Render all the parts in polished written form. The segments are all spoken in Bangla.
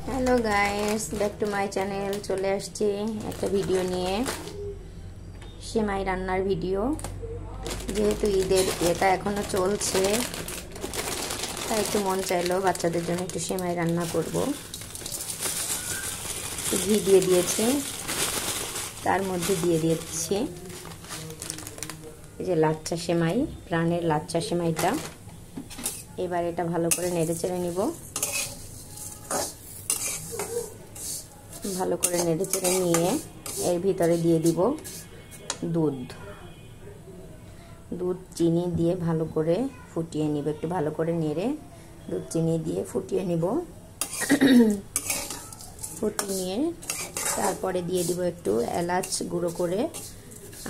Hello guys, back to my channel. চলে আসছি একটা ভিডিও নিয়ে, সেমাই রান্নার ভিডিও। যেহেতু ঈদের এটা এখনো চলছে, তাই একটু মন চাইলো বাচ্চাদের জন্য একটু সেমাই রান্না করব। ঘি দিয়ে দিয়েছি, তার মধ্যে দিয়ে দিচ্ছি এই যে লাচ্ছা সেমাই, প্রাণের লাচ্ছা সেমাইটা। এবার এটা ভালো করে নেড়ে চেড়ে নিব। ভালো করে নেড়ে চেড়ে নিয়ে এর ভিতরে দিয়ে দিব দুধ চিনি দিয়ে ভালো করে ফুটিয়ে নিব। একটু ভালো করে নেড়ে দুধ চিনি দিয়ে ফুটিয়ে নিব। ফুটিয়ে নিয়ে তারপরে দিয়ে দিব একটু এলাচ গুঁড়ো করে,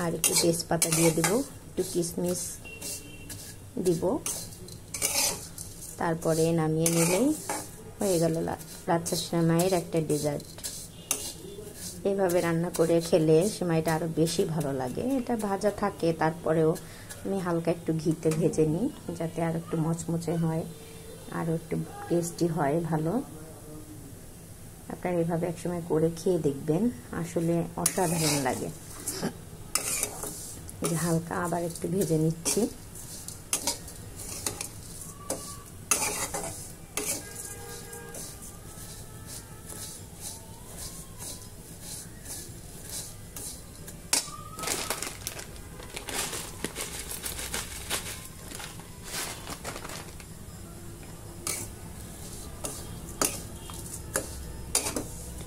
আর একটু তেজপাতা দিয়ে দিব, একটু কিশমিশ দিব। তারপরে নামিয়ে নিলেই হয়ে গেল লাচ্ছা সেমাইয়ের একটা ডেজার্ট। এইভাবে রান্না করে খেলে সেমাইটা আরও বেশি ভালো লাগে। এটা ভাজা থাকে, তারপরেও আমি হালকা একটু ঘিতে ভেজে নিই যাতে আর একটু মচমচে হয়, আরও একটু টেস্টি হয় ভালো। আপনারা এভাবে একসময় করে খেয়ে দেখবেন, আসলে অসাধারণ লাগে। এই যে হালকা আবার একটু ভেজে নিচ্ছি।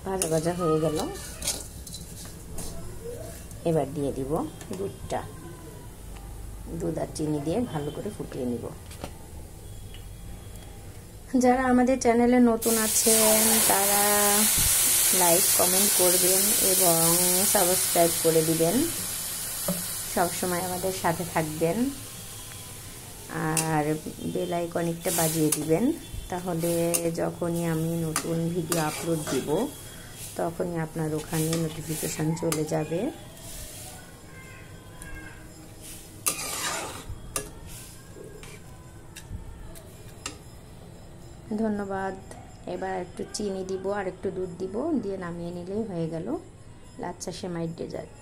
ভাজা ভাজা হয়ে গেল। এবার দিয়ে দিব দুধ আর চিনি দিয়ে ভালো করে ফুটিয়ে নিব। যারা আমাদের চ্যানেলে নতুন আছেন তারা লাইক কমেন্ট করবেন এবং সাবস্ক্রাইব করে দিবেন। সবসময় আমাদের সাথে থাকবেন আর বেল আইকনটা বাজিয়ে দিবেন, তাহলে যখনই আমি নতুন ভিডিও আপলোড দিব তখনই আপনার ওখানে নোটিফিকেশন চলে যাবে। ধন্যবাদ। এবার একটু চিনি দিব আর একটু দুধ দিব, দিয়ে নামিয়ে নিলেই হয়ে গেল লাচ্ছা সেমাই ডেজার্ট।